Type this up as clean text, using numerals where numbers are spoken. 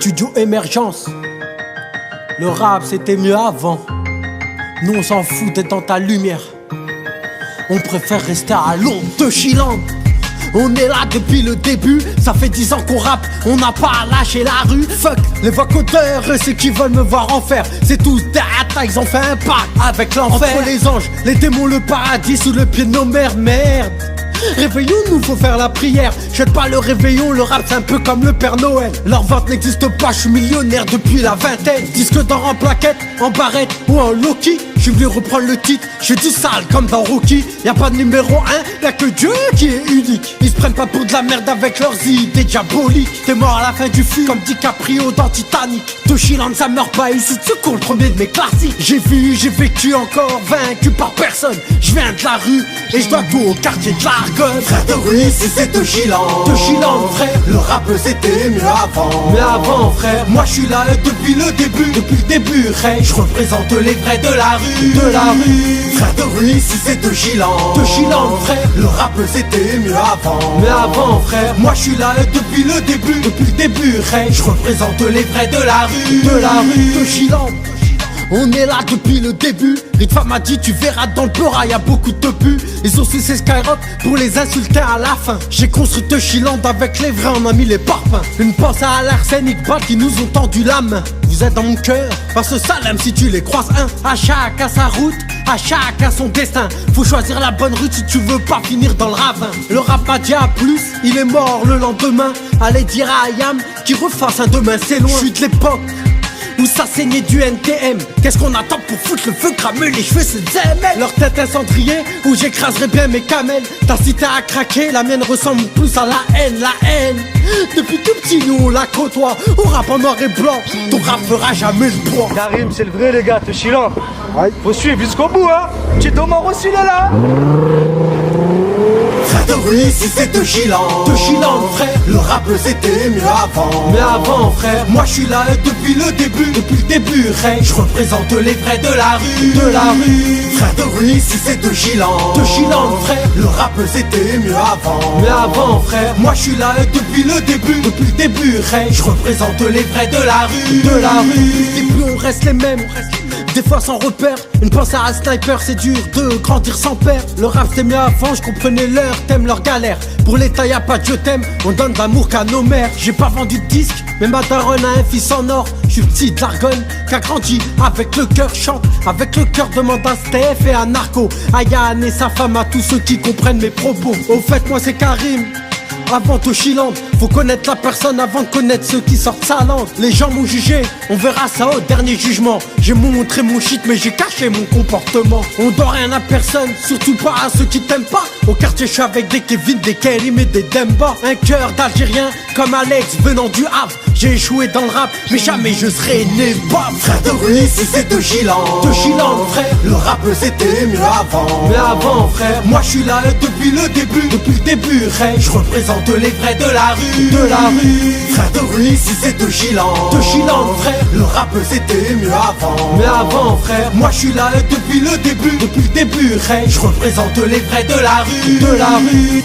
Studio Émergence. Le rap c'était mieux avant. Nous on s'en fout d'être dans ta lumière. On préfère rester à l'ombre de Chiland. On est là depuis le début, ça fait 10 ans qu'on rappe, on n'a pas lâché la rue. Fuck les vocodeurs et ceux qui veulent me voir en faire. C'est tous des attaques, ils ont fait un pacte avec l'enfer. Entre les anges, les démons, le paradis sous le pied de nos mères, merde. Réveillons-nous, faut faire la prière. Jette pas le réveillon, le rap c'est un peu comme le Père Noël. Leur vente n'existe pas, je suis millionnaire depuis la vingtaine. Disque d'or en plaquette, en barrette ou en Loki. Je suis venu reprendre le titre, je dis sale comme dans Rocky. Y'a pas de numéro 1, y'a que Dieu qui est unique. Ils se prennent pas pour de la merde avec leurs idées diaboliques. T'es mort à la fin du film comme DiCaprio dans Titanic. Toshiland ça meurt pas ici de secours, le premier de mes classiques. J'ai vu, j'ai vécu encore, vaincu par personne. Je viens de la rue et je dois tout au quartier de l'Argonne. Frère de rue, ici c'est Toshiland. Toshiland frère, le rap c'était mieux avant. Mais avant frère, moi je suis là depuis le début. Depuis le début frère, je représente les vrais de la rue. De la rue, frère de rue, ici c'est Toshiland. Toshiland frère, le rap c'était mieux avant. Mais avant frère, moi je suis là depuis le début. Depuis le début frère, je représente les vrais de la rue. De la rue, Toshiland. On est là depuis le début. Ritva m'a dit tu verras dans le Peura, y'a beaucoup de pus. Ils ont sucé Skyrock pour les insulter à la fin. J'ai construit Toshiland avec les vrais, on a mis les parfums. Une pensée à l'arsenic ball qui nous ont tendu la main. Vous êtes dans mon cœur, parce que ça l'aime si tu les croises un. À chacun sa route, à chacun son destin. Faut choisir la bonne route si tu veux pas finir dans le ravin. Le rap m'a dit à plus, il est mort le lendemain. Allez dire à Ayam qu'il refasse un demain, c'est loin. Je suis de l'époque où ça saignait du NTM. Qu'est-ce qu'on attend pour foutre le feu, cramer les cheveux, c'est ZML. Leur tête incendrier, où j'écraserai bien mes camels. Ta cité a craqué, la mienne ressemble plus à la haine, la haine. Depuis tout petit, nous on la côtoie. On rappe en noir et blanc, ton rap fera jamais le poids. Karim, c'est le vrai les gars, Toshiland. Faut suivre jusqu'au bout hein. Petit Omar aussi il est là. Frère de rue, ici c'est Toshiland. Toshiland frère, le rap c'était mieux avant. Mais avant frère, moi je suis là depuis le début. Depuis le début frère, je représente les vrais de la rue. De la rue, frère de rue, ici c'est Toshiland. Toshiland frère, le rap c'était mieux avant. Mais avant frère, moi je suis là depuis le début. Depuis le début frère, je représente les vrais de la rue. De la rue, et plus on reste les mêmes. Des fois sans repère, une pensée à un sniper, c'est dur de grandir sans père. Le rap c'est mieux avant, je comprenais leur thème, leur galère. Pour l'état y'a pas de je t'aime, on donne d'amour qu'à nos mères. J'ai pas vendu de disque, mais ma daronne a un fils en or. Je suis petit de l'Argonne, qu'a grandi avec le cœur, chante avec le cœur, demande à Steph et à Narco, à Yann et sa femme, à tous ceux qui comprennent mes propos. Au fait moi c'est Karim. Avant Toshiland, faut connaître la personne avant de connaître ceux qui sortent sa langue. Les gens m'ont jugé, on verra ça au dernier jugement. J'ai montré mon shit mais j'ai caché mon comportement. On doit rien à personne, surtout pas à ceux qui t'aiment pas. Au quartier je suis avec des Kevin, des Kerim et des Demba. Un cœur d'Algérien comme Alex venant du Havre. J'ai échoué dans le rap mais jamais je serai né bam. Frère de rue, ici c'est Toshiland. Toshiland frère, le rap c'était mieux avant. Mais avant frère, moi je suis là depuis le début. Depuis le début frère, je représente les vrais de la rue. De la rue, frère de rue, ici c'est Toshiland. Toshiland frère, le rap c'était mieux avant. Mais avant frère, moi je suis là depuis le début. Depuis le début frère, je représente les vrais de la rue. De la rue.